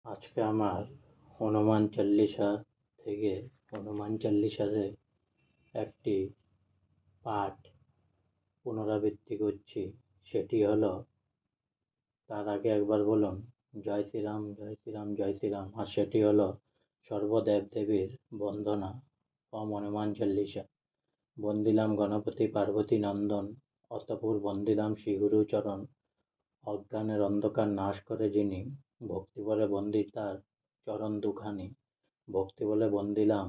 আজকে আমার হনুমান চল্লিশা থেকে হনুমান চল্লিশার একটি পাঠ পুনরাবৃত্তি করছি। সেটি হলো, তার আগে একবার বলুন জয় শ্রীরাম, জয় শ্রীরাম, জয় শ্রীরাম। আর সেটি হলো সর্বদেব দেবীর বন্দনা ওম হনুমান চল্লিশা। বন্দিলাম গণপতি পার্বতী নন্দন, অতঃপর বন্দিলাম শ্রীগুরু চরণ। অজ্ঞানের অন্ধকার নাশ করে যিনি, ভক্তি বলে বন্দি তার চরণ দুখানি। ভক্তি বলে বন্দিলাম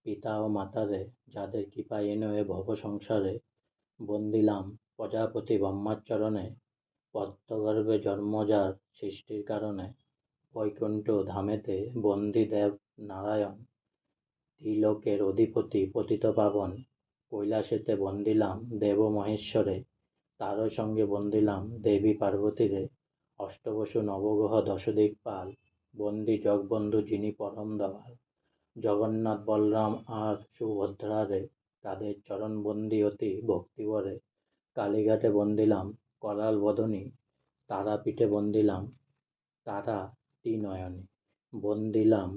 পিতা ও মাতারে, যাদের কৃপায় এনো এ ভব সংসারে। বন্দিলাম প্রজাপতি ব্রহ্মার চরণে, পদ্মগর্ভে জন্ম যার সৃষ্টির কারণে। বৈকুণ্ঠ ধামেতে বন্দি দেব নারায়ণ, ত্রিলোকের অধিপতি পতিত পাবন। কৈলাসেতে বন্দিলাম দেব মহেশ্বরে, তারই সঙ্গে বন্দিলাম দেবী পার্বতীরে। অষ্টবসু নবগ্রহ দশদিকপাল, বন্দি জগবন্ধু যিনি পরম দয়াল। জগন্নাথ বলরাম আর সুভদ্রারে, তাদের চরণ বন্দি অতি ভক্তিভরে। কালীঘাটে বন্দিলাম করাল বদনী, তারাপীঠে বন্দিলাম তারা ত্রিনয়নী। বন্দিলাম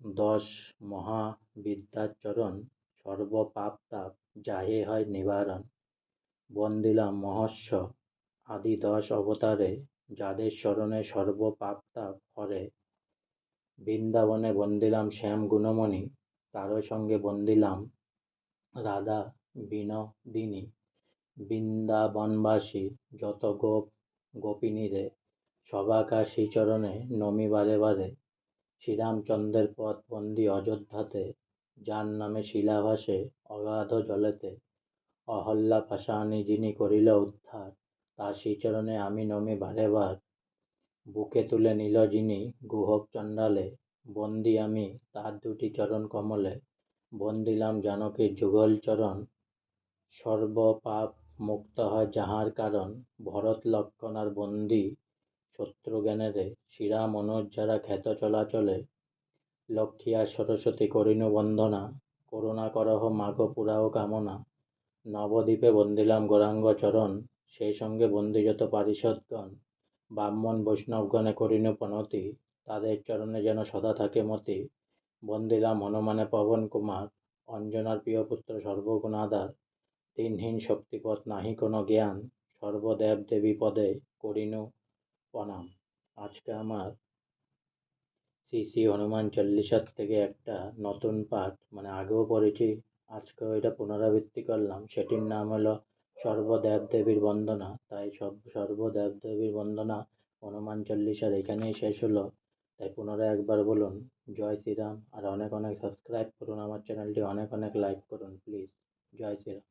10 মহাবিদ্যার চরণ, সর্ব পাপ তাপ যাহে হয় নিবারণ। বন্দিলাম মহস্য আদি 10 অবতারে, যাদের স্মরণে সর্ব পাপ তাপ হরে। বৃন্দাবনে বন্দিলাম শ্যাম গুণমণি, তারই সঙ্গে বন্দিলাম রাধা বিনোদিনী। বৃন্দাবনবাসী যত গোপ গোপিনীরে, সবাকার শ্রীচরণে নমি বারে বারে। শ্রীরামচন্দ্রের পথ বন্দি অযোধ্যাতে, যার নামে শিলা ভাসে অগাধ জলেতে। অহল্যা পাশানি যিনি করিল উদ্ধার, তার শ্রীচরণে আমি নমি বারে বার। বুকে তুলে নিল যিনি গুহক চণ্ডালে, বন্দি আমি তার দুটি চরণ কমলে। বন্দিলাম জানকীর যুগল চরণ, সর্ব পাপ মুক্ত হয় যাহার কারণ। ভরত লক্ষ্মণ আর বন্দি শত্রুজ্ঞানেরে, শ্রীরাম অনুজ যারা খ্যাত চলাচলে। লক্ষ্মী আর সরস্বতী করিনু বন্দনা, করুণা করহ মাগ পুরাও কামনা। নবদ্বীপে বন্দিলাম গৌরাঙ্গ চরণ, সেই সঙ্গে বন্দি যত পারিষদগণ। ব্রাহ্মণ বৈষ্ণবগণে করিনু প্রণতি, তাদের চরণে যেন সদা থাকে মতি। বন্দিলাম হনুমানে পবন কুমার, অঞ্জনার প্রিয় পুত্র সর্বগুণাধার। তিনহীন শক্তিপথ নাহি কোনো জ্ঞান, সর্বদেব দেবী পদে করিনু প্রণাম। আজকে আমার শ্রী শ্রী হনুমান চল্লিশার থেকে একটা নতুন পাঠ, মানে আগেও পড়েছি, আজকেও এটা পুনরাবৃত্তি করলাম। সেটির নাম হলো সর্বদেব দেবীর বন্দনা। তাই সর্বদেব দেবীর বন্দনা হনুমান চল্লিশার এখানেই শেষ হলো। তাই পুনরায় একবার বলুন জয় শ্রীরাম। আর অনেক অনেক সাবস্ক্রাইব করুন আমার চ্যানেলটি, অনেক অনেক লাইক করুন প্লিজ। জয় শ্রীরাম।